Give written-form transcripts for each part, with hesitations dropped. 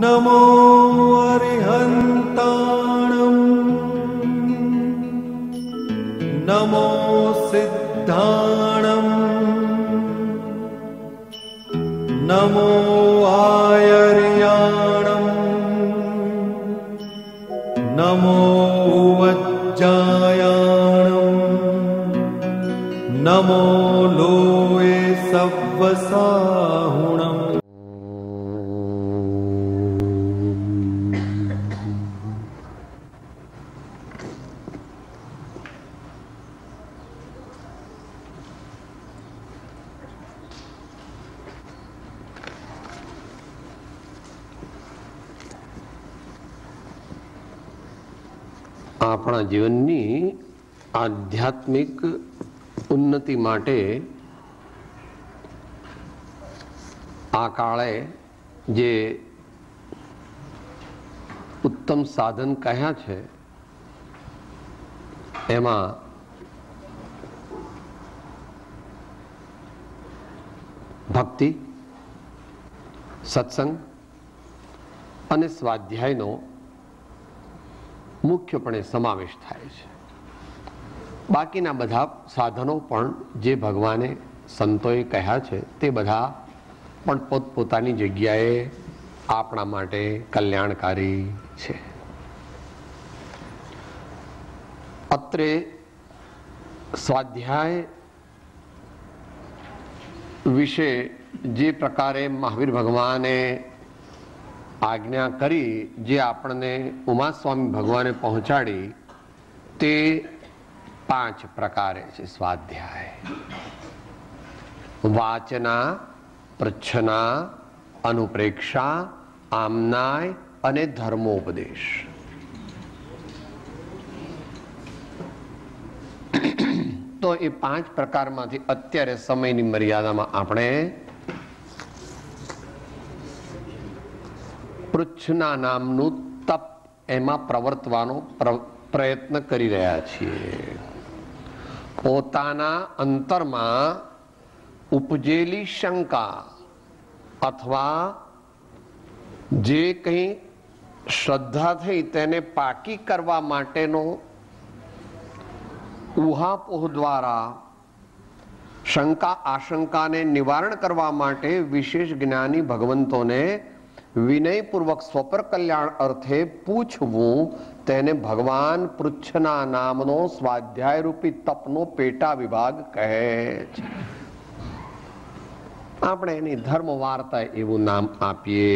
नमो अरिहन्ताणं नमो सिद्धाणं नमो आयर्याणं नमो वज्जायाणं नमो लोये सव्वसाहुणम्। આપણા જીવનની આધ્યાત્મિક ઉન્નતિ માટે આ કાળે જે ઉત્તમ સાધન કહ્યા છે એમાં ભક્તિ, સત્સંગ અને સ્વાધ્યાયનો મુખ્યપણે સમાવેશ થાય છે. બાકીના બધા સાધનો પણ જે ભગવાને સંતોએ કહ્યા છે તે બધા પણ પોતપોતાની જગ્યાએ આપણા માટે કલ્યાણકારી છે. અત્રે સ્વાધ્યાય વિશે જે પ્રકારે મહાવીર ભગવાને આજ્ઞા કરી, જે આપણને ઉમાસ્વામી ભગવાને પહોંચાડી, તે 5 પ્રકારે છે સ્વાધ્યાય. વાચના, પ્રચ્છના, અનુપ્રેક્ષા, આમનાય અને ધર્મોપદેશ. તો એ 5 પ્રકારમાંથી અત્યારે સમયની મર્યાદામાં આપણે પૃચ્છના નામનું તપ એમાં પ્રવર્તવાનો પ્રયત્ન કરી રહ્યા છીએ. પોતાના અંતરમાં ઉપજેલી શંકા અથવા જે કંઈ શ્રદ્ધા થઈ તેને પાકી કરવા માટેનો ઉહાપોહ દ્વારા શંકા આશંકાને નિવારણ કરવા માટે વિશેષ જ્ઞાની ભગવંતોને વિનયપૂર્વક સ્વપર કલ્યાણ અર્થે પૂછવું, તેને ભગવાન પૃચ્છના નામનો સ્વાધ્યાય રૂપી તપનો પેટા વિભાગ કહે છે. આપણે એની ધર્મ વાર્તા એવું નામ આપીએ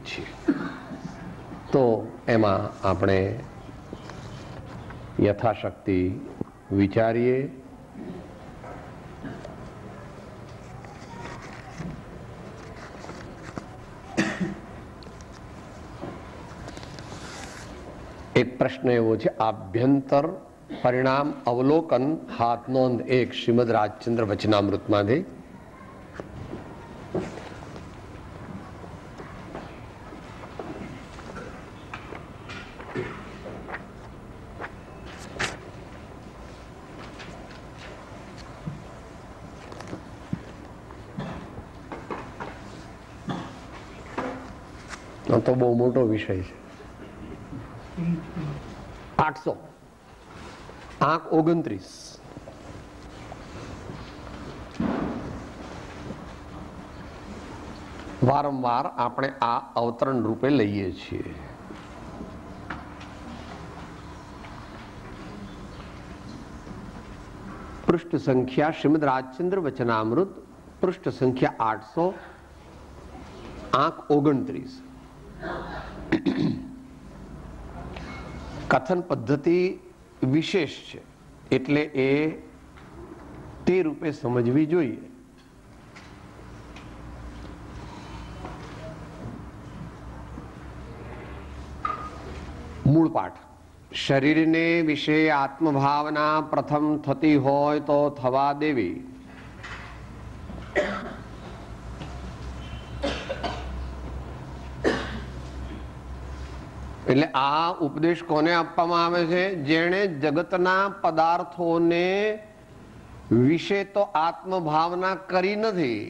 છીએ. તો એમાં આપણે યથાશક્તિ વિચારીએ. એક પ્રશ્ન એવો છે, આભ્યંતર પરિણામ અવલોકન હાથ નોંધ 1 શ્રીમદ રાજચંદ્ર વચનામૃતમાંથી. તો બહુ મોટો વિષય છે. 800 આંક 29. વારંવાર આપણે આ અવતરણ રૂપે લઈએ છીએ. પૃષ્ઠ સંખ્યા શ્રીમદ રાજચંદ્ર વચનામૃત, પૃષ્ઠ સંખ્યા 800, આંક 29. કથન પદ્ધતિ વિશેષ છે એટલે એ તે રૂપે સમજવી જોઈએ. મૂળ પાઠ. શરીરને વિશે આત્મભાવના પ્રથમ થતી હોય તો થવા દેવી. એટલે આ ઉપદેશ કોને આપવામાં આવે છે? જેણે જગતના પદાર્થોને વિશે તો આત્મભાવના કરી નથી,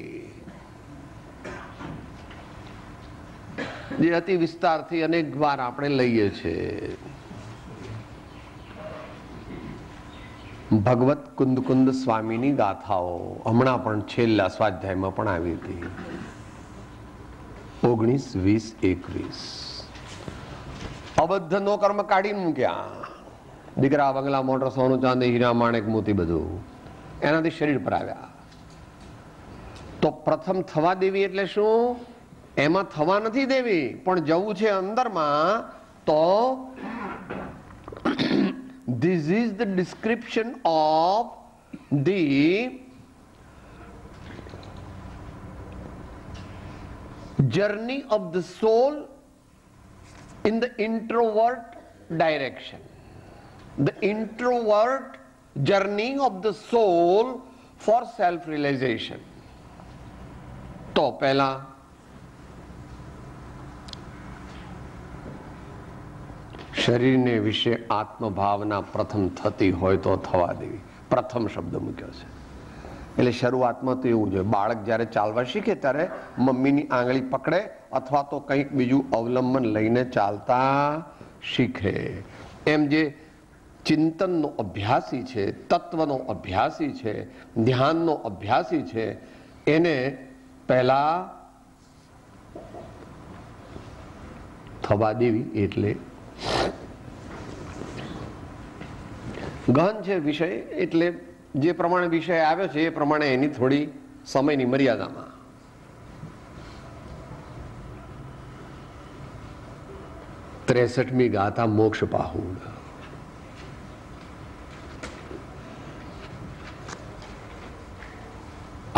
જે અતિ વિસ્તારથી અનેક વાર આપણે લઈએ છીએ. ભગવત કુંદ સ્વામીની ગાથાઓ હમણાં પણ છેલ્લા સ્વાધ્યાયમાં પણ આવી હતી. 19, 20, 21 અબદ્ધ નો કર્મ કાઢીને મૂક્યા. દીકરા, બંગલા, મોટર, સોનું, ચાંદી, હીરા, માણેક, મોતી બધું એનાથી શરીર પર આવ્યા. તો પ્રથમ થવા દેવી એટલે શું? એમાં થવા નથી દેવી, પણ જવું છે અંદરમાં. તો this is the description of the journey of the soul in the introvert direction. The introvert journey of the soul for self-realization. તો પહેલા શરીરને વિશે આત્મભાવના પ્રથમ થતી હોય તો થવા દેવી. પ્રથમ શબ્દ મૂક્યો છે. એટલે શરૂઆતમાં તો એવું છે, બાળક જ્યારે ચાલવા શીખે ત્યારે મમ્મીની આંગળી પકડે અથવા તો કંઈક બીજું અવલંબન લઈને ચાલતા શીખે. એમ જે ચિંતનનો અભ્યાસી છે, તત્વનો અભ્યાસી છે, ધ્યાનનો અભ્યાસી છે, એને પહેલા થવા દેવી. એટલે ગહન છે વિષય, એટલે જે પ્રમાણે વિષય આવ્યો છે એ પ્રમાણે એની થોડી સમયની મર્યાદામાં. ત્રેસઠમી ગાથા મોક્ષ પાહુડ.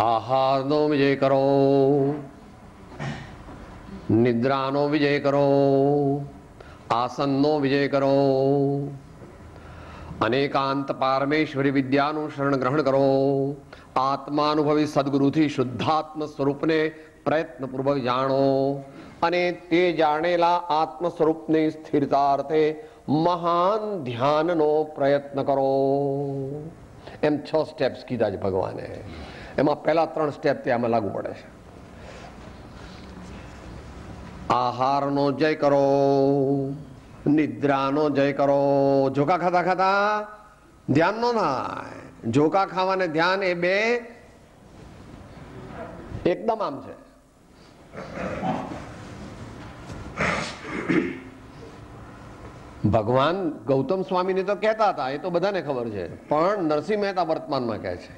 આહારનો વિજય કરો, નિદ્રાનો વિજય કરો, આસનનો વિજય કરો, અનેકાંત પારમેશ્વરી વિદ્યાનું શરણ ગ્રહણ કરો, આત્માનુભવી સદગુરુથી શુદ્ધાત્મ સ્વરૂપને પ્રયત્નપૂર્વક જાણો અને તે જાણેલા આત્મ સ્વરૂપની સ્થિરતાર્થે મહાન ધ્યાનનો પ્રયત્ન કરો. એમ 6 સ્ટેપ્સ કીધા છે ભગવાને. એમાં પહેલા 3 સ્ટેપ ત્યાં લાગુ પડે છે. આહારનો જય કરો, નિદ્રાનો જય કરો. ઝોકા ખાતા ખાતા ધ્યાન નો થાય. ઝોકા ખાવાને ધ્યાન એ બે એકદમ આમ છે. ભગવાન ગૌતમ સ્વામીને તો કહેતા હતા, એ તો બધાને ખબર છે, પણ નરસિંહ મહેતા વર્તમાનમાં કહે છે,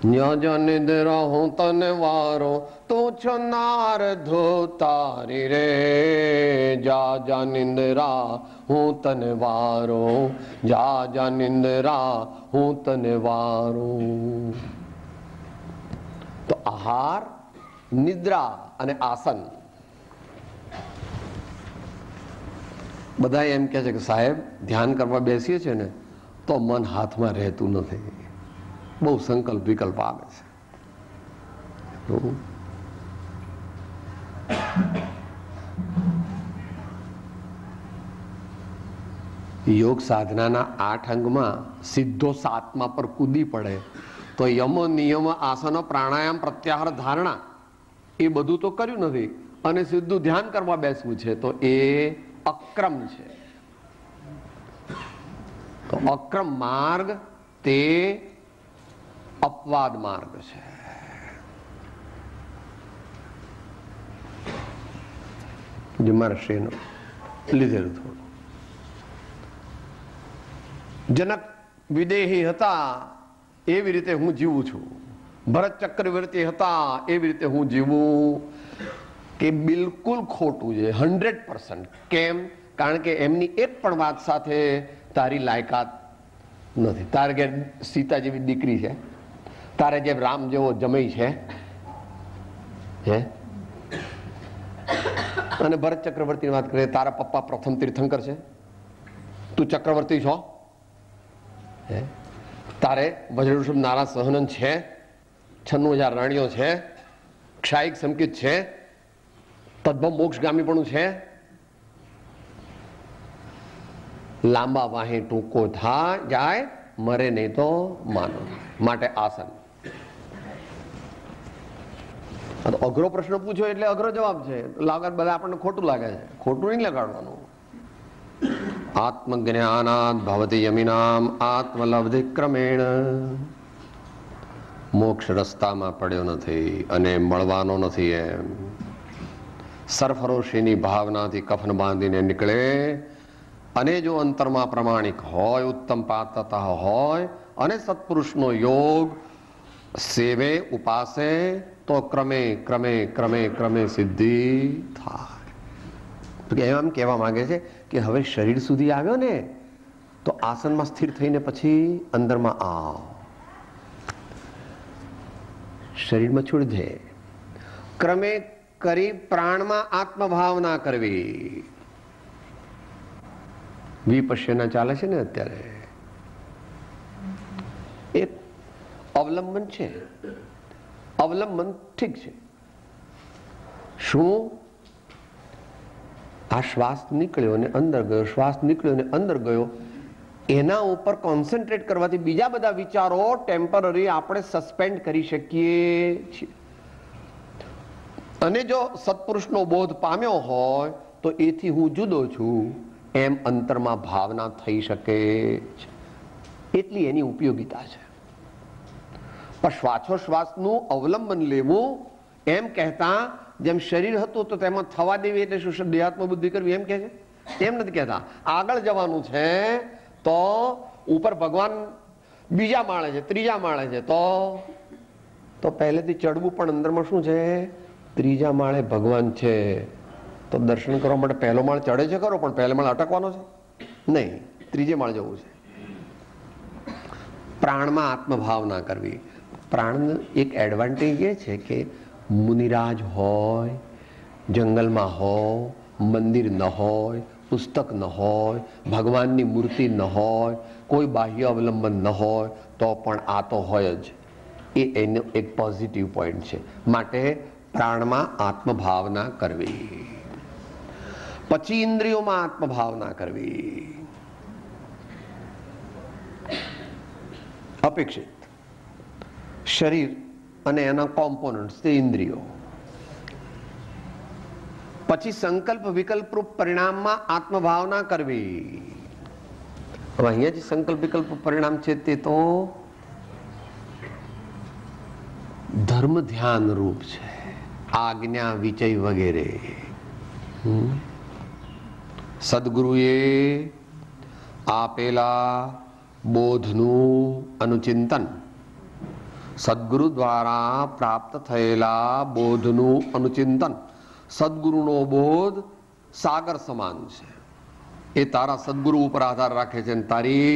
નિદ્રા હું તને વારો તું છો નાર ધોતારી રે, જા જા નિંદરા હું તને વારો, જા જા નિંદરા હું તને વારો. તો આહાર, નિદ્રા અને આસન. બધા એમ કે છે કે સાહેબ ધ્યાન કરવા બેસીએ છીએ ને તો મન હાથમાં રહેતું નથી, બહુ સંકલ્પ વિકલ્પ આવે છે. યોગ સાધનાના 8 અંગમાં સીધો 7મા પર કૂદી પડે તો યમો નિયમ આસનો પ્રાણાયામ પ્રત્યાહાર ધારણા એ બધું તો કર્યું નથી અને સીધું ધ્યાન કરવા બેસવું છે તો એ અક્રમ છે. તો અક્રમ માર્ગ તે અપવાદ માર્ગ છે. જે મહર્ષિનો લીધેલું થોડું. જનક વિદેહી હતા એવી રીતે હું જીવું છું, ભરત ચક્રવર્તી હતા એવી રીતે હું જીવું, કે બિલકુલ ખોટું છે, 100%. કેમ? કારણ કે એમની એક પણ વાત સાથે તારી લાયકાત નથી. તારે ઘેર સીતા જેવી દીકરી છે, તારે જેમ રામ જેવો જમઈ છે, હે? અને ભરત ચક્રવર્તીની વાત કરીએ, તારા પપ્પા પ્રથમ તીર્થંકર છે, તું ચક્રવર્તી છો, હે? તારે વજ્રઋષભ નારા સહનન છે, 96,000 રાણીઓ છે, ક્ષાયિક સંકિત છે, તદ્ભવ મોક્ષગામી પણ છે. લાંબા વાહે ટૂંકો થાય જાય, મરે નહીં તો માનો. માટે આસન. અઘરો પ્રશ્ન પૂછો એટલે અઘરો જવાબ છે. લાગે બધા આપણને ખોટું લાગે છે. ખોટું નહીં લગાડવાનું. આત્મજ્ઞાનાદ ભવતી યમિનામ આત્મલબ્ધિ ક્રમેણ. મોક્ષ રસ્તામાં પડ્યો નથી અને મળવાનો નથી. એમ સરફરોશીની ભાવનાથી કફન બાંધીને નીકળે અને જો અંતરમાં પ્રમાણિક હોય, ઉત્તમ પાત્રતા હોય અને સત્પુરુષનો યોગ સેવે, ઉપાસે તો ક્રમે ક્રમે ક્રમે ક્રમે સિદ્ધિ થાય. એમ કહેવા માંગે છે કે હવે શરીર સુધી આવ્યો ને તો આસનમાં સ્થિર થઈને પછી અંદરમાં આવ, શરીરમાં છોડી દે. ક્રમે કરી પ્રાણમાં આત્મભાવના કરવી. વિપશ્યના ચાલે છે ને અત્યારે, એક અવલંબન છે. અવલંબન ઠીક છે. શું? આ શ્વાસ નીકળ્યો ને અંદર ગયો, શ્વાસ નીકળ્યો ને અંદર ગયો, એના ઉપર કોન્સન્ટ્રેટ કરવાથી બીજા બધા વિચારો ટેમ્પરરી આપણે સસ્પેન્ડ કરી શકીએ છીએ. અને જો સત્પુરુષનો બોધ પામ્યો હોય તો એથી હું જુદો છું એમ અંતરમાં ભાવના થઈ શકે છે. એટલી એની ઉપયોગિતા છે. પણ શ્વાસોશ્વાસનું અવલંબન લેવું એમ કહેતા જેમ શરીર હતું તો તેમાં થવા દેવી એટલે શું દેહાત્મ બુદ્ધિ કરવી એમ કહે છે? એમ નથી કહેતા. આગળ જવાનું છે તો ઉપર ભગવાન બીજા માળે છે, ત્રીજા માળે છે, તો પહેલેથી ચડવું પણ અંદરમાં શું છે? ત્રીજા માળે ભગવાન છે. તો દર્શન કરવા માટે પહેલો માળ ચડે છે ખરો, પણ પહેલો માળ અટકવાનો છે નહીં, ત્રીજે માળ જવું છે. પ્રાણમાં આત્મભાવના કરવી. પ્રાણનું એક એડવાન્ટેજ એ છે કે મુનિરાજ હોય, જંગલમાં હોય, મંદિર ન હોય, પુસ્તક ન હોય, ભગવાનની મૂર્તિ ન હોય, કોઈ બાહ્ય અવલંબન ન હોય તો પણ આ તો હોય જ. એ એનો એક પોઝિટિવ પોઈન્ટ છે. માટે પ્રાણમાં આત્મભાવના કરવી. પછી ઇન્દ્રિયોમાં આત્મભાવના કરવી. અપેક્ષિત શરીર અને એના કોમ્પોનન્ટ્સ તે ઇન્દ્રિયો. પછી સંકલ્પ વિકલ્પ રૂપ પરિણામમાં આત્મભાવના કરવી. હવે અહીંયા જે સંકલ્પ વિકલ્પ પરિણામ છે તે તો ધર્મ ધ્યાન રૂપ છે, આજ્ઞા વિચય વગેરે. સદગુરુએ આપેલા બોધનું અનુચિંતન, સદગુરુ દ્વારા પ્રાપ્ત થયેલા બોધનું અનુચિંતન. સદગુરુનો બોધ સાગર સમાન છે. એ તારા સદગુરુ ઉપર આધાર રાખે છે અને તારી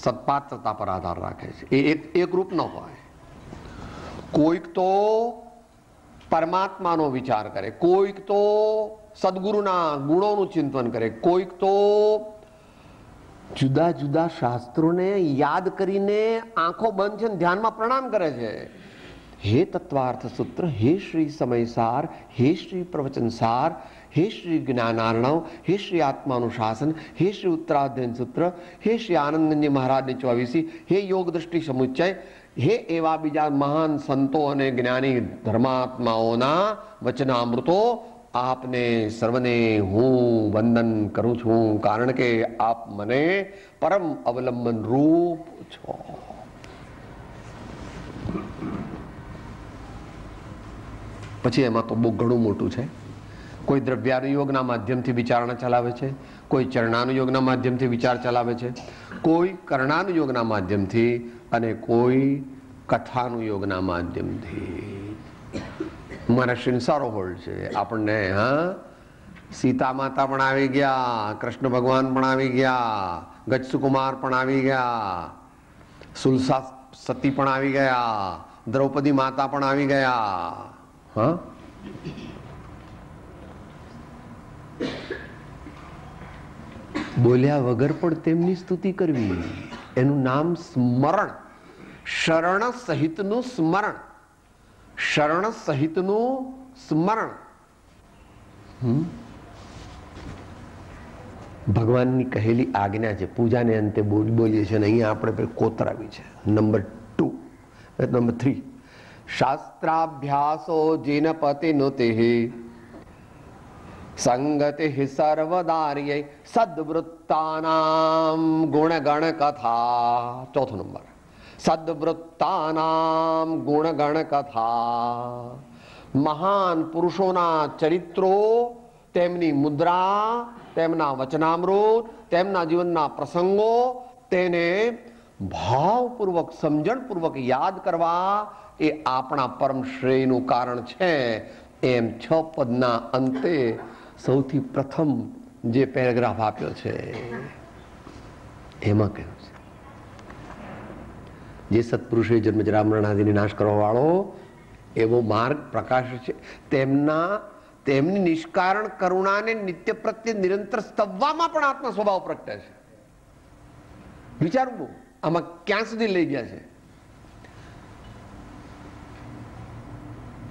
સત્પાત્રતા પર આધાર રાખે છે. એ એક રૂપ ન હોય. કોઈક તો પરમાત્માનો વિચાર કરે, કોઈક તો સદગુરુના ગુણોનું ચિંતન કરે, કોઈક તો જુદા જુદા શાસ્ત્રોને યાદ કરીને આંખો બંધ છે ધ્યાનમાં પ્રણામ કરે છે. હે તત્વાર્થ સૂત્ર, હે શ્રી સમયસાર, હે શ્રી પ્રવચનસાર, હે શ્રી જ્ઞાનાર્ણવ, હે શ્રી આત્માનુશાસન, હે શ્રી ઉત્તરાધ્યયન સૂત્ર, હે શ્રી આનંદજી મહારાજની 24, હે યોગ દ્રષ્ટિ સમુચ્ચય, હે એવા બીજા મહાન સંતો અને જ્ઞાની ધર્માત્માઓના વચનામૃતો, આપને સર્વને હું વંદન કરું છું, કારણ કે આપ મને પરમ અવલંબન રૂપ છો. પછી એમાં તો બહુ ઘણું મોટું છે. કોઈ દ્રવ્યાનુયોગના માધ્યમથી વિચારણા ચલાવે છે, કોઈ ચરણાનુયોગના માધ્યમથી વિચાર ચલાવે છે, કોઈ કર્ણાનુયોગના માધ્યમથી અને કોઈ કથાનુયોગના માધ્યમથી. મારા શિંસારો હોલ્ડ છે આપણને. સીતા માતા પણ આવી ગયા, કૃષ્ણ ભગવાન પણ આવી ગયા, ગજસુકુમાર પણ આવી ગયા, સુલસા સતી પણ આવી ગયા, દ્રૌપદી માતા પણ આવી ગયા. બોલ્યા વગર પણ તેમની સ્તુતિ કરવી. એનું નામ સ્મરણ. શરણ સહિતનું સ્મરણ. શરણ સહિતનું સ્મરણ. ભગવાનની કહેલી આજ્ઞા છે. પૂજાને અંતે બોલીએ છીએ અને અહીંયા આપણે કોતરાવી છે. Number 2, number 3. શાસ્ત્રાભ્યાસો જીનપતિનુતિ સંગતિ સર્વદાર્ય સદ્વૃત્તાનામ ગુણગણ કથા. ચોથો નંબર, સદ્વૃત્તાનામ ગુણગણ કથા. મહાન પુરુષોના ચરિત્રો, તેમની મુદ્રા, તેમના વચનામૃત, તેમના જીવનના પ્રસંગો, તેને ભાવપૂર્વક સમજણપૂર્વક યાદ કરવા એ આપણા પરમ શ્રેયનું કારણ છે. એમ 6 પદના અંતે સૌથી પ્રથમ જે પેરેગ્રાફ આપ્યો છે એમાં કહ્યું છે, જે સત્પુરુષે જન્મ જરા મરણ આદિને નાશ કરવા વાળો એવો માર્ગ પ્રકાશ છે. તેમની નિષ્કારણ કરુણાને નિત્ય પ્રત્યે નિરંતર સ્તવવામાં પણ આત્મા સ્વભાવ પ્રગટે છે. વિચારવું આમાં ક્યાં સુધી લઈ ગયા છે.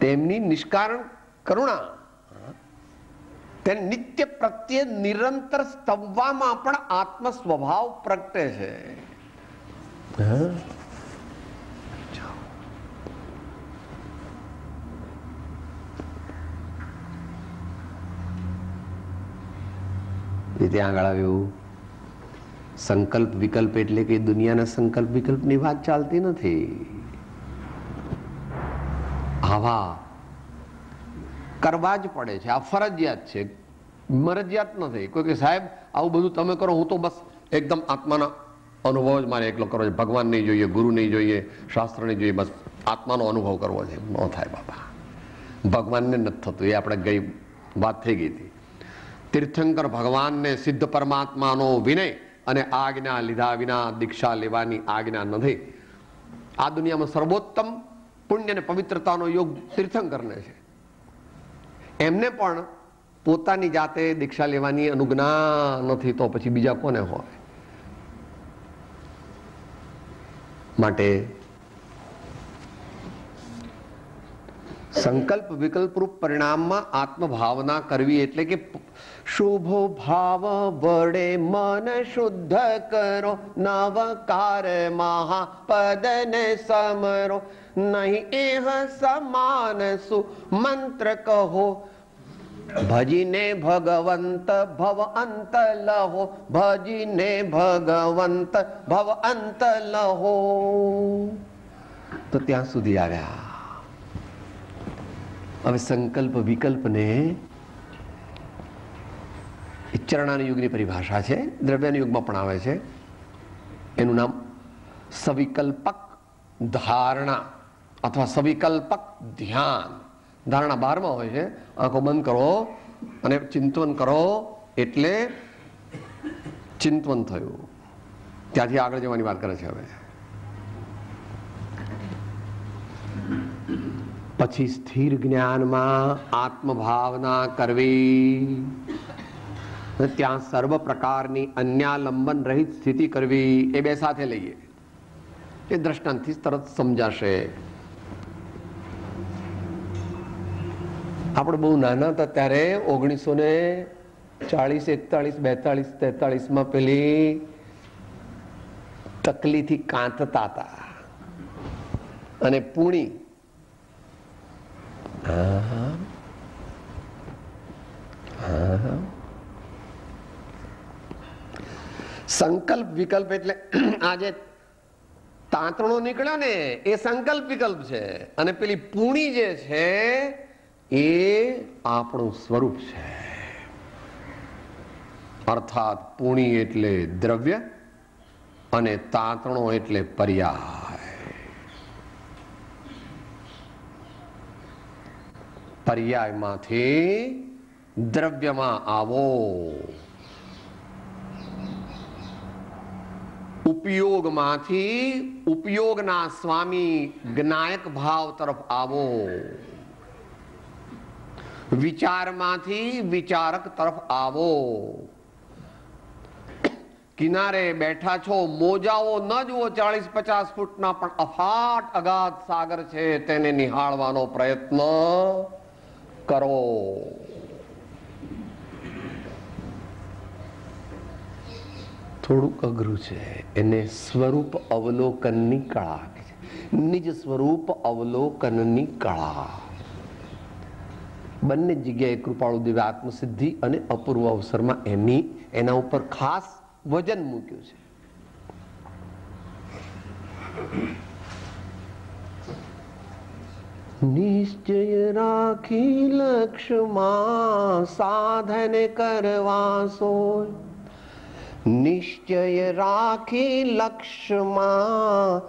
તેમની નિષ્કારણ કરુણા તેને નિત્ય પ્રત્યે નિરંતર સ્તવવામાં પણ આત્મ સ્વભાવ પ્રગટે છે. ત્યાં આગળ આવ્યું સંકલ્પ વિકલ્પ એટલે કે દુનિયાના સંકલ્પ વિકલ્પની વાત ચાલતી નથી. આવા કરવા જ પડે છે, આ ફરજિયાત છે, મરજિયાત નથી. કોઈ કે સાહેબ આવું બધું તમે કરો, હું તો બસ એકદમ આત્માના અનુભવ જ મારે એકલો કરવો છે, ભગવાન નહીં જોઈએ, ગુરુ નહીં જોઈએ, શાસ્ત્ર નહીં જોઈએ, બસ આત્માનો અનુભવ કરવો છે. ન થાય બાબા, ભગવાનને નથી થતું. એ આપણે ગઈ વાત થઈ ગઈ હતી. તીર્થંકર ભગવાનને સિદ્ધ પરમાત્માનો વિનય અને આજ્ઞા લીધા વિના દીક્ષા લેવાની આજ્ઞા નથી. આ દુનિયામાં સર્વોત્તમ પુણ્ય અને પવિત્રતાનો યોગ તીર્થંકરને છે. એમને પણ પોતાની જાતે દીક્ષા લેવાની અનુજ્ઞા નથી, તો પછી બીજા કોને હોય? માટે સંકલ્પ વિકલ્પ રૂપ પરિણામમાં આત્મભાવના કરવી એટલે કે શુભો ભાવ વડે મન શુદ્ધ કરો, નવકાર મહાપદને સમરો, નહીં એહ સમાન સુ મંત્ર કહો, ભજીને ભગવંત ભવ અંત લહો, ભજીને ભગવંત ભવ અંત લહો. તો ત્યાં સુધી આવ્યા. હવે સંકલ્પ વિકલ્પને ચરણાની યુગની પરિભાષા છે, દ્રવ્યના યુગમાં પણ આવે છે. એનું નામ સવિકલ્પક ધારણા અથવા સવિકલ્પક ધ્યાન. ધારણા 12માં હોય છે. આંખો બંધ કરો અને ચિંતન કરો એટલે ચિંતન થયું. ત્યાંથી આગળ જવાની વાત કરે છે. હવે પછી સ્થિર જ્ઞાનમાં આત્મભાવના કરવી, ત્યાં સર્વ પ્રકારની અન્યાલંબન રહિત સ્થિતિ કરવી. એ બે સાથે લઈએ, એ દ્રષ્ટાંતથી તરત સમજાશે. આપણે બહુ નાના હતા ત્યારે 1940, 41, 42, 43માં પેલી તકલીથી કાંતતા હતા અને પૂણી સંકલ્પ વિકલ્પ એટલે આજે તાંતણો નીકળ્યો ને એ સંકલ્પ વિકલ્પ છે, અને પેલી પૂણી જે છે એ આપણું સ્વરૂપ છે. અર્થાત પૂણી એટલે દ્રવ્ય અને તાંતણો એટલે પર્યાય. પર્યાયમાંથી દ્રવ્યમાં આવો, ઉપયોગમાંથી ઉપયોગના સ્વામી જ્ઞાયક ભાવ તરફ આવો, વિચારમાંથી વિચારક તરફ આવો. કિનારે બેઠા છો, મોજાઓ ન જુઓ 40-50 ફૂટના, પણ અફાટ અગાધ સાગર છે, તેને નિહાળવાનો પ્રયત્ન કરો. થોડુંક અઘરું છે. એને સ્વરૂપ અવલોકનની કળા છે. નિજ સ્વરૂપ અવલોકનની કળા. બંને જગ્યાએ કૃપાળુ દેવે આત્મસિદ્ધિ અને અપૂર્વ અવસરમાં એના ઉપર ખાસ વજન મૂક્યું છે. નિશ્ચય રાખી લક્ષ્યમાં સાધન કરવા સોય. નિશ્ચય રાખી લક્ષ્યમાં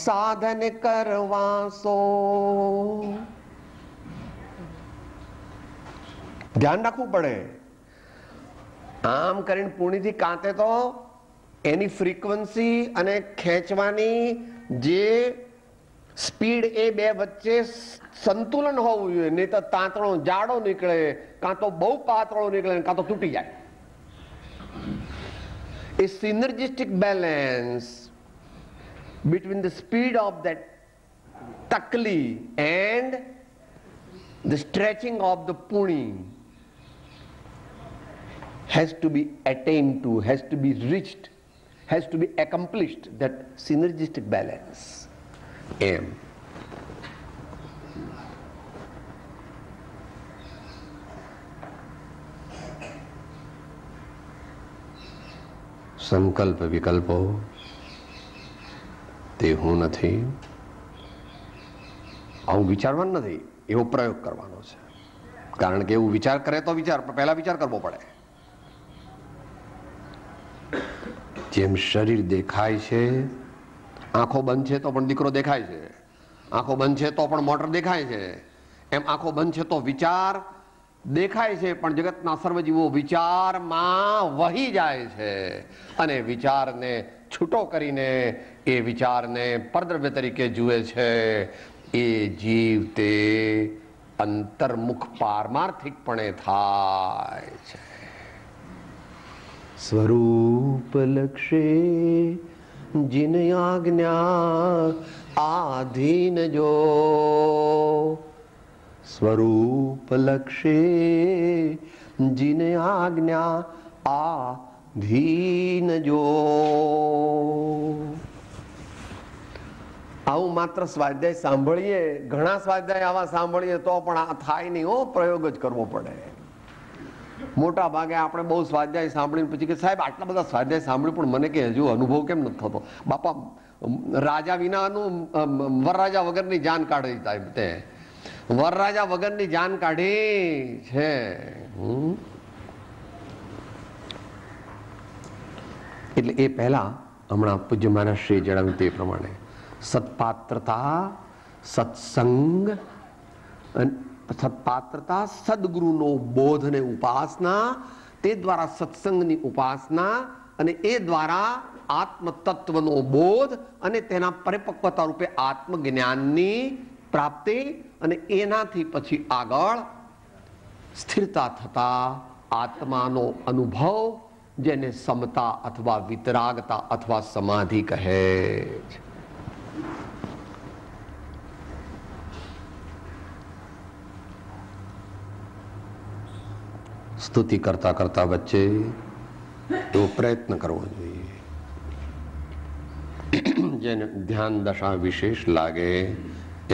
સાધન કરવા સોય. ધ્યાન રાખવું પડે. આમ કરીને પૂર્ણિથી કાંતે તો એની ફ્રીક્વન્સી અને ખેંચવાની જે સ્પીડ એ બે વચ્ચે સંતુલન હોવું જોઈએ, નહીં તો તાંતણો જાડો નીકળે, કાં તો બહુ પાતળો નીકળે, કાં તો તૂટી જાય. A synergistic balance between the speed of that takli and the stretching of the puni has to be attained to, has to be reached, has to be accomplished, that synergistic balance. એમ સંકલ્પ વિકલ્પો તે હું નથી, આવું વિચારવાનું નથી, એવો પ્રયોગ કરવાનો છે. કારણ કે એવું વિચાર કરે તો પહેલા વિચાર કરવો પડે. જેમ શરીર દેખાય છે, આંખો બંધ છે તો પણ દીકરો દેખાય છે, આંખો બંધ છે તો પણ મોટર દેખાય છે, એમ આંખો બંધ છે તો વિચાર દેખાય છે, પણ જગતના સર્વજીવો વિચારમાં વહી જાય છે અને વિચારને છૂટો કરીને એ વિચારને પરદ્રવ્ય તરીકે જુએ છે. એ જીવ તે અંતર્મુખ પારમાર્થિકપણે થાય છે. સ્વરૂપ લક્ષે जिन आज्ञा आधीन जो, स्वरूप लक्ष्य जिन आज्ञा आधीन जो. આવું માત્ર સ્વાધ્યાય સાંભળીએ, ઘણા સ્વાધ્યાય આવા સાંભળીએ તો પણ આ થાય નહીં. પ્રયોગ જ કરવો પડે. મોટા ભાગે આપણે બહુ સ્વાધ્યાય સાંભળીને પછી કે સાહેબ આટલા બધા સ્વાધ્યાય સાંભળ્યું પણ મને કે હજુ અનુભવ કેમ નથી થતો. બાપા રાજા વિનાનું વરરાજા વગરની જાન કાઢી સાહેબ, તે વરરાજા વગરની જાન કાઢી છે. એટલે એ પહેલા હમણાં પૂજ્ય મહારાજશ્રીએ જણાવ્યું તે પ્રમાણે સત્પાત્રતા, સત્સંગ, સત્પાત્રતા, સદગુરુનો બોધ અને ઉપાસના, તે દ્વારા સત્સંગની ઉપાસના અને એ દ્વારા આત્મતત્વનો બોધ અને તેના પરિપક્વતા રૂપે આત્મજ્ઞાનની પ્રાપ્તિ અને એનાથી પછી આગળ સ્થિરતા થતા આત્માનો અનુભવ, જેને સમતા અથવા વિતરાગતા અથવા સમાધિ કહે છે. સ્તુતિ કરતા કરતા વચ્ચે એવો પ્રયત્ન કરવો જોઈએ જેને ધ્યાન દશા વિશેષ લાગે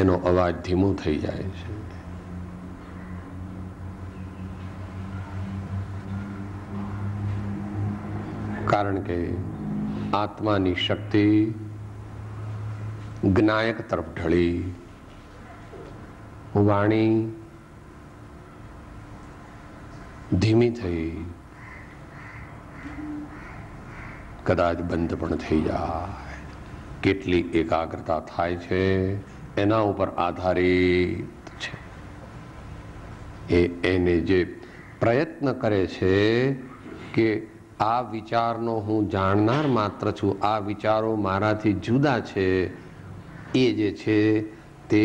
એનો અવાજ ધીમો થઈ જાય છે. કારણ કે આત્માની શક્તિ જ્ઞાયક તરફ ઢળી, વાણી ધીમી થઈ, કદાચ બંધ પણ થઈ જાય. કેટલી એકાગ્રતા થાય છે એના ઉપર આધારિત છે. એને જે પ્રયત્ન કરે છે કે આ વિચારનો હું જાણનાર માત્ર છું, આ વિચારો મારાથી જુદા છે, એ જે છે તે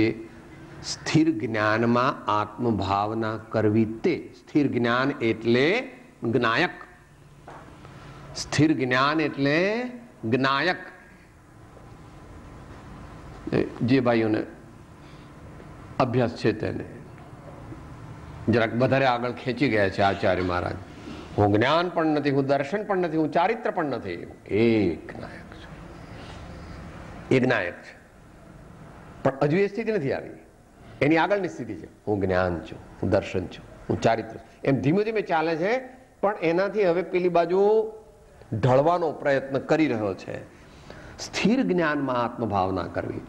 સ્થિર જ્ઞાનમાં આત્મભાવના કરવી. તે સ્થિર જ્ઞાન એટલે જ્ઞાયક, સ્થિર જ્ઞાન એટલે જ્ઞાયક. જે ભાઈઓને અભ્યાસ છે તેને જરાક વધારે આગળ ખેંચી ગયા છે આચાર્ય મહારાજ. હું જ્ઞાન પણ નથી, હું દર્શન પણ નથી, હું ચારિત્ર પણ નથી, એક નાયક છું, એક નાયક છે. પણ હજુ એ સ્થિતિ નથી આવી. એની આગળની સ્થિતિ છે હું જ્ઞાન છું, હું દર્શન છું, હું ચારિત્ર. એમ ધીમે ધીમે ચાલે છે, પણ એનાથી હવે પેલી બાજુ ઢળવાનો પ્રયત્ન કરી રહ્યો છે. સ્થિર જ્ઞાનમાં આત્મભાવના કરવી.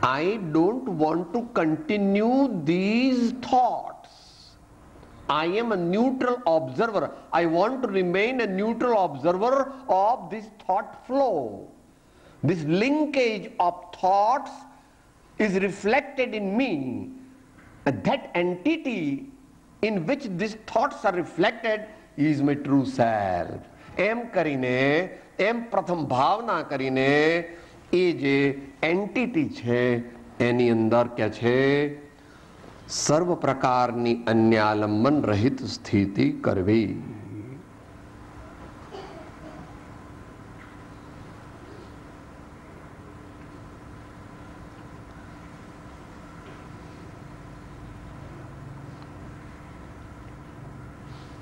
I don't want to continue these thoughts. I am a neutral observer. I want to remain a neutral observer of this thought flow. This linkage of thoughts is reflected in me. That entity in which these thoughts are reflected is my true self. એમ કરીને, એમ પ્રથમ ભાવના કરીને એ જે entity છે એની અંદર કે છે સર્વ પ્રકારની અન્યાલંબન રહિત સ્થિતિ કરવી.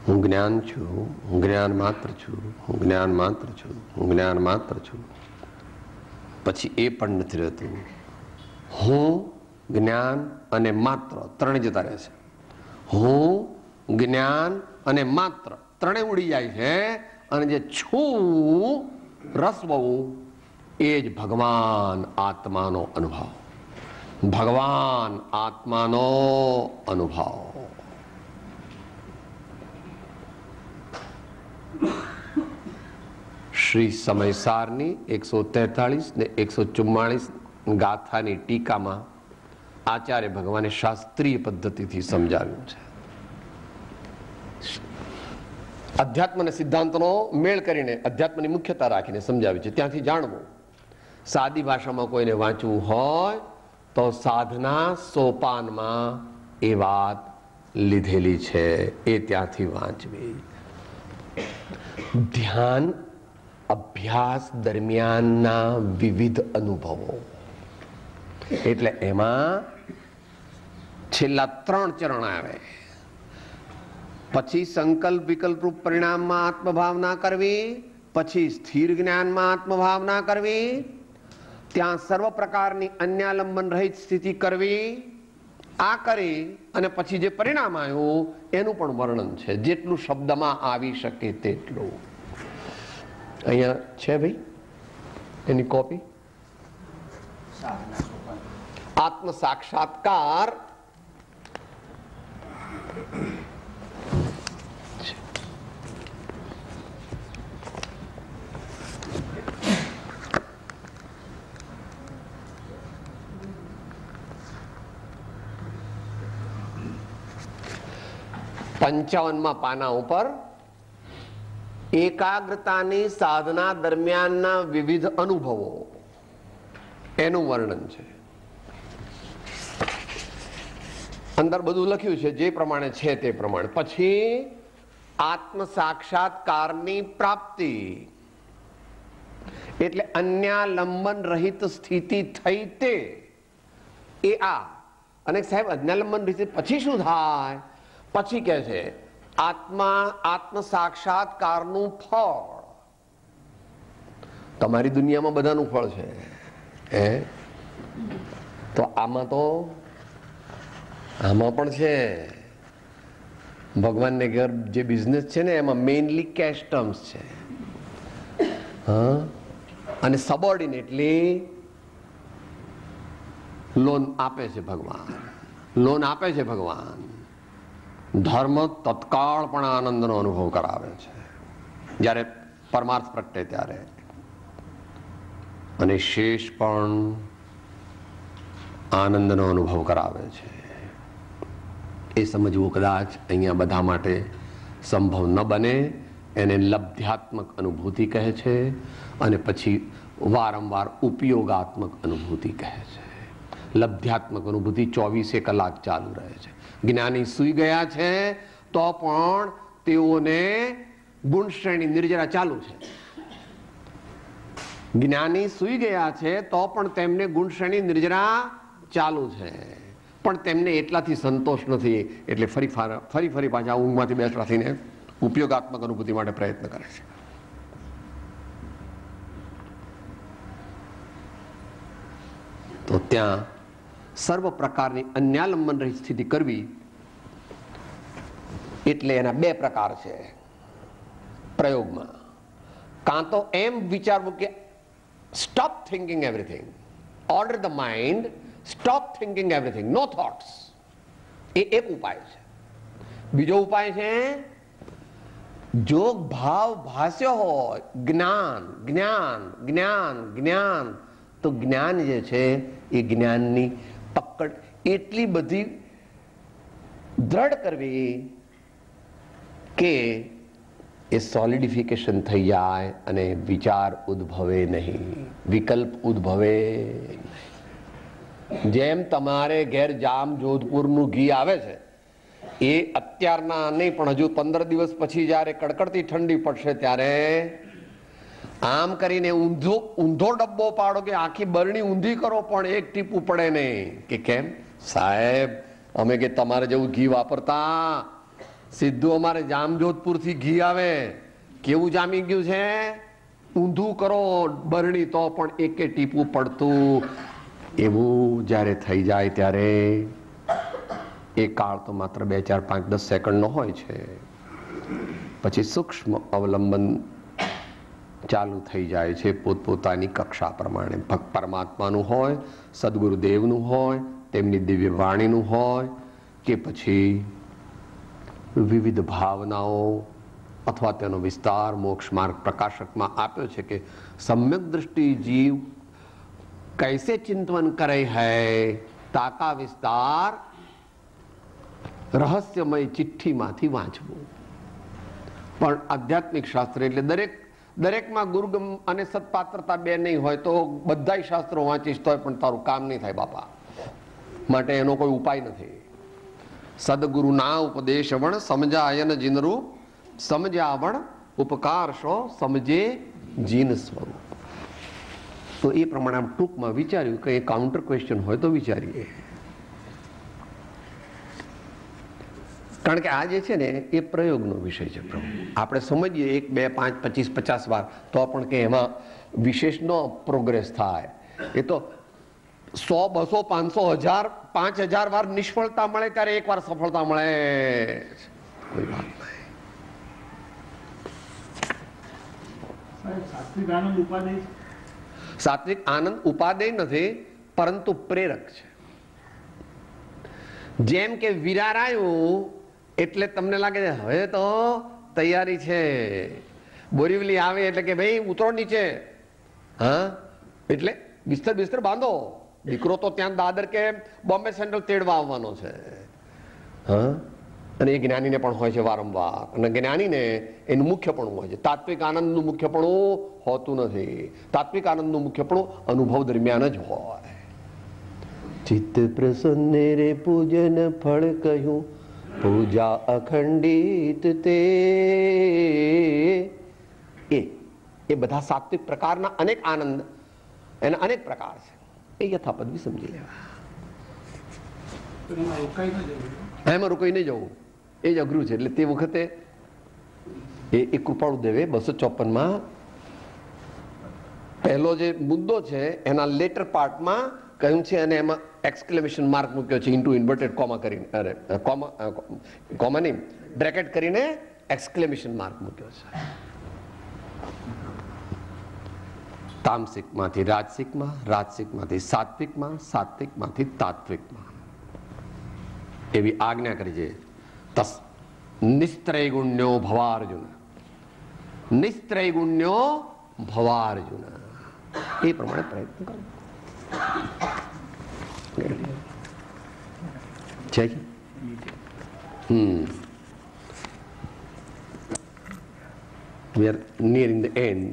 હું જ્ઞાન છું, હું જ્ઞાન માત્ર છું, હું જ્ઞાન માત્ર છું, હું જ્ઞાન માત્ર છું. પછી એ પણ નથી રહેતું. હું, જ્ઞાન અને માત્ર ત્રણે જતા રહે છે. હું, જ્ઞાન અને માત્ર ત્રણે ઉડી જાય છે, અને જે છું રસવવું એ જ ભગવાન આત્માનો અનુભવ. ભગવાન આત્માનો અનુભવ. શ્રી સમયસારની 143 ને 144 ગાથાની ટીકામાં આચાર્ય ભગવાને શાસ્ત્રીય પદ્ધતિથી સમજાવ્યું છે. અધ્યાત્મ અને સિદ્ધાંતનો મેળ કરીને, અધ્યાત્મની મુખ્યતા રાખીને સમજાવ્યું છે. ત્યાંથી જાણવું. સાદી ભાષામાં કોઈને વાંચવું હોય તો સાધના સોપાનમાં એ વાત લીધેલી છે, એ ત્યાંથી વાંચવી. ધ્યાન અભ્યાસ દરમિયાનના વિવિધ અનુભવો, એટલે એમાં છેલ્લા 3 ચરણ આવે. પછી સંકલ્પ વિકલ્પ રૂપ પરિણામમાં આત્મભાવના કરવી, પછી સ્થિર જ્ઞાનમાં આત્મભાવના કરવી, ત્યાં સર્વ પ્રકારની અન્યાલંબન રહિત સ્થિતિ કરવી. આ કરી અને પછી જે પરિણામ આવ્યું એનું પણ વર્ણન છે, જેટલું શબ્દમાં આવી શકે તેટલું. અહીંયા છે ભાઈ એની કોપી. આત્મ સાક્ષાત્કાર પંચાવનમાં પાના ઉપર એકાગ્રતાની સાધના દરમિયાનના વિવિધ અનુભવો એનું વર્ણન છે. અંદર બધું લખ્યું છે જે પ્રમાણે છે તે પ્રમાણે. પછી આત્મ સાક્ષાત્કારની પ્રાપ્તિ, એટલે અન્યાલંબન રહિત સ્થિતિ થઈ તે એ આ. અને સાહેબ અન્યાલંબન રહિત પછી શું થાય? પછી કે છે આત્મ સાક્ષાત્કારનું ફળ. તમારી દુનિયામાં બધાનું ફળ છે, તો આમાં પણ છે. ભગવાનને ઘર જે બિઝનેસ છે ને એમાં મેઇનલી કેશ ટર્મ્સ છે. અને સબોર્ડિનેટલી લોન આપે છે ભગવાન. લોન આપે છે ભગવાન. ધર્મ તત્કાળ પણ આનંદનો અનુભવ કરાવે છે જ્યારે પરમાર્થ પ્રગટે ત્યારે, અને શેષ પણ આનંદનો અનુભવ કરાવે છે. એ સમજવું કદાચ અહીંયા બધા માટે સંભવ ન બને. એને લબ્ધ્યાત્મક અનુભૂતિ કહે છે, અને પછી વારંવાર ઉપયોગાત્મક અનુભૂતિ કહે છે. લબ્ધ્યાત્મક અનુભૂતિ 24 કલાક ચાલુ રહે છે. જ્ઞાની સૂઈ ગયા છે તો પણ તેઓને ગુણ શ્રેણી નિર્જરા ચાલુ છે. જ્ઞાની સૂઈ ગયા છે તો પણ તેમને ગુણ શ્રેણી નિર્જરા ચાલુ છે, પણ તેમને એટલાથી સંતોષ નથી, એટલે ફરી પાછા ઊંઘમાંથી બેસવા થઈને ઉપયોગાત્મક અનુભૂતિ માટે પ્રયત્ન કરે છે. તો ત્યાં સર્વ પ્રકારની અન્યાલંબન રહી સ્થિતિ કરવી, એટલે એના બે પ્રકાર છે પ્રયોગમાં. કાં તો એમ વિચારવું કે stop thinking everything, order the mind, stop thinking everything, no thoughts. એ એક ઉપાય છે. બીજો ઉપાય છે જો ભાવ ભાસ્યો હોય, જ્ઞાન જ્ઞાન જ્ઞાન જ્ઞાન, તો જ્ઞાન જે છે એ જ્ઞાનની પકડ એટલી બધી દ્રઢ કરવી કે એ સોલિડિફિકેશન થઈ જાય અને વિચાર ઉદ્ભવે નહીં, વિકલ્પ ઉદ્ભવે. જેમ તમારે ઘેર જામ જોધપુરનું ઘી આવે છે, એ અત્યારના નહીં પણ હજુ 15 દિવસ પછી જ્યારે કડકડતી ઠંડી પડશે ત્યારે આમ કરીને ઊંધો ડબ્બો પાડો કે આખી બરણી ઊંધી કરો પણ એક ટીપું પડે નહીં. કે કેમ સાહેબ, અમે કે તમારે જેવું ઘી વાપરતા, સીધું અમારે જામજોધપુરથી ઘી આવે, કેવું જામી ગયું છે, ઊંધું કરો બરણી તો પણ એકે ટીપું પડતું. એવું જ્યારે થઈ જાય ત્યારે એ કાળ તો માત્ર 2, 4, 5, 10 સેકન્ડનો હોય છે. પછી સૂક્ષ્મ અવલંબન ચાલુ થઈ જાય છે પોતપોતાની કક્ષા પ્રમાણે. પરમાત્માનું હોય, સદગુરુદેવનું હોય, તેમની દિવ્ય વાણીનું હોય, કે પછી વિવિધ ભાવનાઓ અથવા તેનો વિસ્તાર મોક્ષ માર્ગ પ્રકાશકમાં આપ્યો છે કે સમ્યક દૃષ્ટિ જીવ કૈસે ચિંતન કરે હૈ, તાકા વિસ્તાર રહસ્યમય ચિઠ્ઠીમાંથી વાંચવું. પણ આધ્યાત્મિક શાસ્ત્ર એટલે દરેકમાં ગુરુગમ અને સત્પાત્રતા બે નહીં હોય તો બધાય શાસ્ત્રો વાંચીશ તોય પણ તારું કામ નહીં થાય બાપા. માટે એનો કોઈ ઉપાય નથી. સદગુરુના ઉપદેશવણ સમજાયન જીનરૂ, સમજાવણ ઉપકારશો સમજે જીન સ્વરૂપ. તો એ પ્રમાણે આમ ટૂંકમાં વિચાર્યું કે એ કાઉન્ટર ક્વેશ્ચન હોય તો વિચારીએ. કારણ કે આ જે છે ને એ પ્રયોગનો વિષય છે. પ્રભુ આપણે સમજીએ 1, 2, 5, 25, 50 વાર તો પણ કે એમાં વિશેષનો પ્રોગ્રેસ થાય. એ તો 100, 200, 500, 1000, 5000 વાર નિષ્ફળતા મળે ત્યારે એક વાર સફળતા મળે. કોઈ વાત નહીં. સાત્વિક આનંદ ઉપાદેય નથી પરંતુ પ્રેરક છે. જેમ કે વિરાર આવ્યું એટલે તમને લાગે છે હવે તો તૈયારી છે, બોરીવલી આવે એટલે કે ભાઈ ઉતરો નીચે, હા એટલે બિસ્તર બાંધો, દીકરો તો ત્યાં દાદર કે બોમ્બે સેન્ટ્રલ તેડવા આવવાનો છે. હા, અને એ જ્ઞાનીને પણ હોય છે વારંવાર. અને જ્ઞાનીને એનું મુખ્યપણું હોય છે. તાત્વિક આનંદનું મુખ્યપણું હોતું નથી. તાત્વિક આનંદનું મુખ્યપણું અનુભવ દરમિયાન જ હોય. ચિત્ત પ્રસન્ન રે પૂજન ફળ કહ્યું, પૂજા અખંડિત તે. એ બધા સાત્વિક પ્રકારના અનેક આનંદ, એના અનેક પ્રકાર છે. એ યથાપદ બી સમજી લેવા. એમાં રોકાઈ નહીં જવું, એ જ અઘરું છે. એટલે તે વખતે એ કૃપાળુ દેવે 254માં પહેલો જે મુદ્દો છે એના લેટર પાર્ટમાં કહ્યું છે અને એમાં એક્સક્લેમેશન માર્ક મૂક્યો છે, ઇન્ટુ ઇન્વર્ટેડ કોમા કરીને, અરે કોમા નહીં, બ્રેકેટ કરીને એક્સક્લેમેશન માર્ક મૂક્યો છે. તામસિકમાંથી રાજસિકમાં, રાજસિકમાંથી સાત્વિકમાં, સાત્વિકમાંથી તાત્વિકમાં એવી આજ્ઞા કરી છે. નિસ્ત્રૈગુણ્યો ભવાર્જુન, નિસ્ત્રૈગુણ્યો ભવાર્જુન. એ પ્રમાણે પ્રયત્ન કરો. છે we are nearing the end.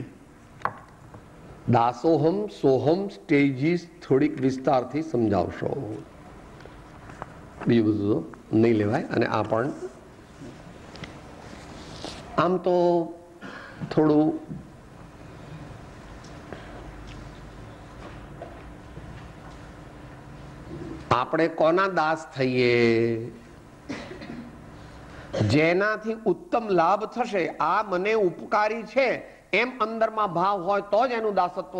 દાસોહમ સોહમ સ્ટેજીસ થોડીક વિસ્તારથી સમજાવશો. બીજું બધું નહીં લેવાય. અને આ પણ આમ તો થોડું આપણે કોના દાસ થઈએ, જેનાથી ઉત્તમ લાભ થશે, આ મને ઉપકારી છે એમ અંદરમાં ભાવ હોય તો જ એનું દાસત્વ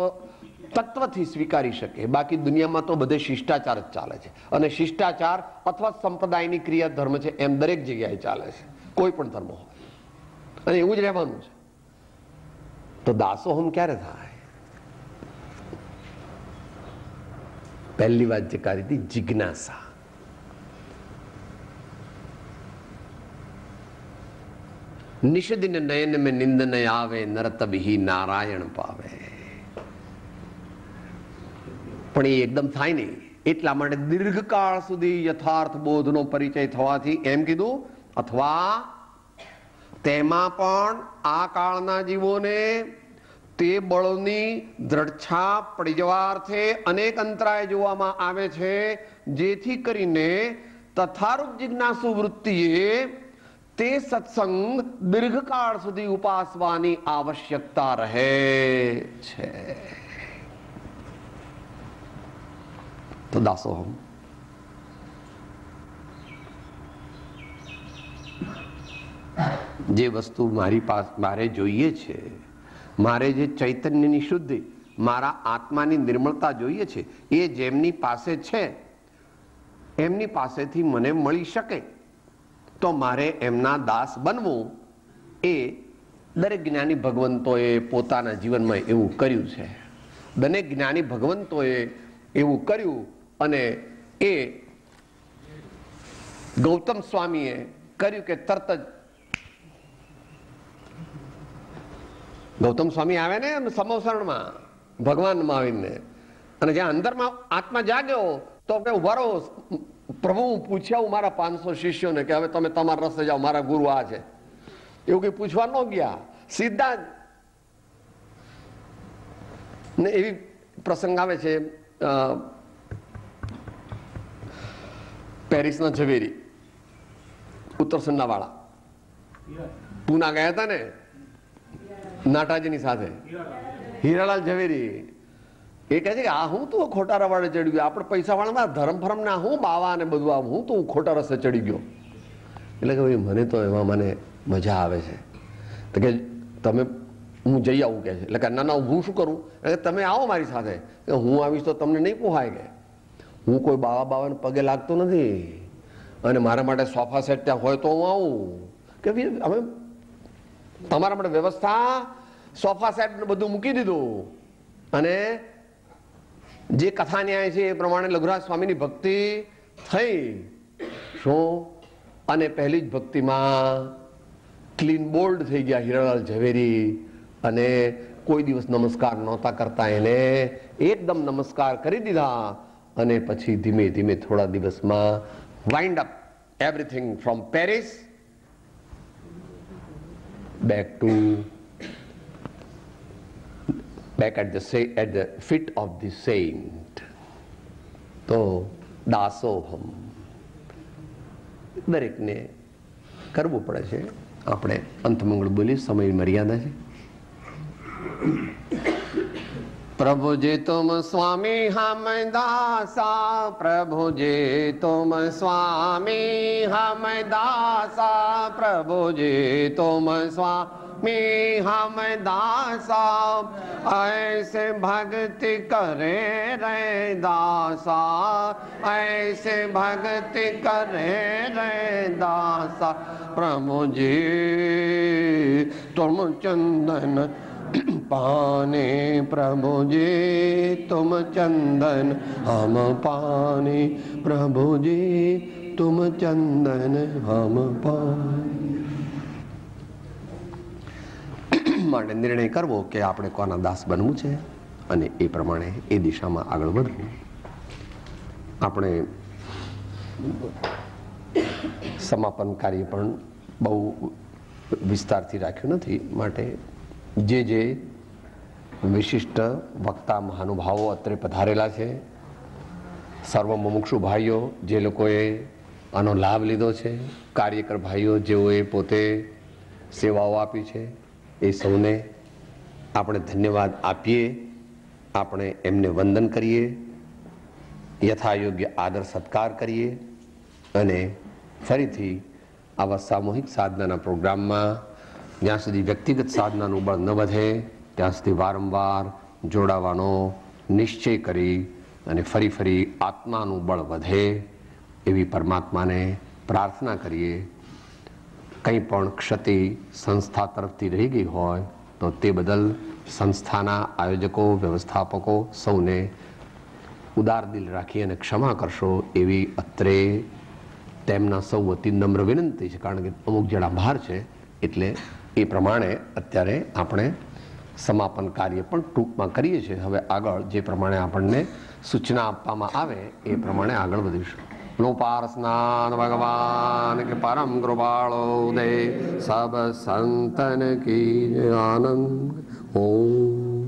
તત્વથી સ્વીકારી શકે. બાકી દુનિયામાં તો બધે શિષ્ટાચાર જ ચાલે છે, અને શિષ્ટાચાર અથવા સંપ્રદાયની ક્રિયા ધર્મ છે એમ દરેક જગ્યાએ ચાલે છે, કોઈ પણ ધર્મ હોય, અને એવું જ રહેવાનું છે. તો દાસોહમ ક્યારે થાય? પહેલી વાત જે કરી હતી, જિજ્ઞાસા. નિષદિન નયન મેં નિંદ ન આવે, નરત બિહી નારાયણ પાવે. પણ એ એકદમ થાય નહીં. એટલા માટે દીર્ઘકાળ સુધી યથાર્થ બોધનો પરિચય થવાથી એમ કીધું, અથવા તેમાં પણ આ કાળના જીવોને તે બળોની દ્રઢછાપ પડી જવા અર્થે અનેક અંતરાય જોવામાં આવે છે, જેથી કરીને તથારૂપ જિજ્ઞાસુ વૃત્તિએ તે સત્સંગ દીર્ઘકાળ સુધી ઉપાસવાની આવશ્યકતા રહે છે. તો દાસોહમ જે વસ્તુ મારી પાસે મારે જોઈએ છે, મારે જે ચૈતન્યની શુદ્ધિ, મારા આત્માની નિર્મળતા જોઈએ છે, એ જેમની પાસે છે એમની પાસેથી મને મળી શકે, તો મારે એમના દાસ બનવું. એ દરેક જ્ઞાની ભગવંતોએ પોતાના જીવનમાં એવું કર્યું છે. દરેક જ્ઞાની ભગવંતોએ એવું કર્યું, અને એ ગૌતમ સ્વામીએ કર્યું કે તરત જ ગૌતમ સ્વામી આવે ને સમોસરણમાં ભગવાનમાં આવીને, અને જ્યાં અંદરમાં આત્મા જાગ્યો તો કે ઉભા રહો પ્રભુ, હું પૂછ્યા હું મારા 500 શિષ્યોને કે હવે તમે તમારા રસ્તે જાઓ, મારા ગુરુ આ છે. એવું કઈ પૂછવા ન ગયા, સીધા જ. ને એવી પ્રસંગ આવે છે, પેરિસના ઝવેરી ઉત્તરસંડા વાળા પૂના ગયા હતા ને નાટાજીની સાથે, હીરાલાલ ઝવેરી. એ કહે છે કે આ હું તું ખોટા રવાડે ચડી ગયો, આપણે પૈસા વાળા ધર્મ ફરમ ના હું બાવા ને બધું આ હું તું ખોટા રસ્તે ચડી ગયો. એટલે કે ભાઈ મને તો એમાં મને મજા આવે છે. તો કે તમે હું જઈ આવું કે છે. એટલે કે ના ના હું શું કરું? એટલે તમે આવો મારી સાથે. કે હું આવીશ તો તમને નહીં પોહાય. કે હું કોઈ બાવાને પગે લાગતો નથી, અને મારા માટે સોફા સેટ ત્યાં હોય તો હું આવું. કે અમે તમારા માટે વ્યવસ્થા સોફા સેટ બધું મૂકી દીધું, અને જે કથા ન્યાય છે એ પ્રમાણે લઘુરાજ સ્વામીની ભક્તિ થઈ. શું? અને પહેલી જ ભક્તિમાં ક્લીન બોલ્ડ થઈ ગયા હીરાલાલ ઝવેરી, અને કોઈ દિવસ નમસ્કાર નહોતા કરતા, એને એકદમ નમસ્કાર કરી દીધા. અને પછી ધીમે ધીમે થોડા દિવસમાં wind up everything from Paris back at the feet of the saint. તો દાસોહમ દરેકને કરવું પડે છે. આપણે અંતમંગળ બોલી, સમય મર્યાદા છે. પ્રભુ જે તુમ સ્વામી હમ દાસા, પ્રભુ જે તુમ સ્વામી હમ દાસા, પ્રભુ જે તુમ સ્વામી હમ દાસા, ऐसे भक्ति करे रे दासा, ऐसे भक्ति करे रे दासा, प्रभु जी तुम चंदन पाने, प्रभु जी तुम चंदन हम पाने, प्रभु जी तुम चंदन हम पाने. માટે નિર્ણય કરવો કે આપણે કોના દાસ બનવું છે, અને એ પ્રમાણે એ દિશામાં આગળ વધવું. આપણે સમાપન કાર્ય પણ બહુ વિસ્તારથી રાખ્યું નથી, માટે જે જે વિશિષ્ટ વક્તા મહાનુભાવો અત્રે પધારેલા છે, સર્વ મુમુક્ષુ ભાઈઓ જે લોકોએ આનો લાભ લીધો છે, કાર્યકર ભાઈઓ જેઓએ પોતે સેવાઓ આપી છે, એ સૌને આપણે ધન્યવાદ આપીએ. આપણે એમને વંદન કરીએ, યથાયોગ્ય આદર સત્કાર કરીએ, અને ફરીથી આવા સામૂહિક સાધનાના પ્રોગ્રામમાં જ્યાં સુધી વ્યક્તિગત સાધનાનું બળ ન વધે ત્યાં સુધી વારંવાર જોડાવાનો નિશ્ચય કરી અને ફરી ફરી આત્માનું બળ વધે એવી પરમાત્માને પ્રાર્થના કરીએ. કંઈ પણ ક્ષતિ સંસ્થા તરફથી રહી ગઈ હોય તો તે બદલ સંસ્થાના આયોજકો, વ્યવસ્થાપકો સૌને ઉદાર દિલ રાખી અને ક્ષમા કરશો એવી અત્રે તેમના સૌ વતી નમ્ર વિનંતી છે. કારણ કે અમુક જણા બહાર છે એટલે એ પ્રમાણે અત્યારે આપણે સમાપન કાર્ય પણ ટૂંકમાં કરીએ છીએ. હવે આગળ જે પ્રમાણે આપણને સૂચના આપવામાં આવે એ પ્રમાણે આગળ વધીશું. લોપાર સ્નાન ભગવાન કે પરમ કૃપાળો દે સબ સંતન કી આનંદ. ઓમ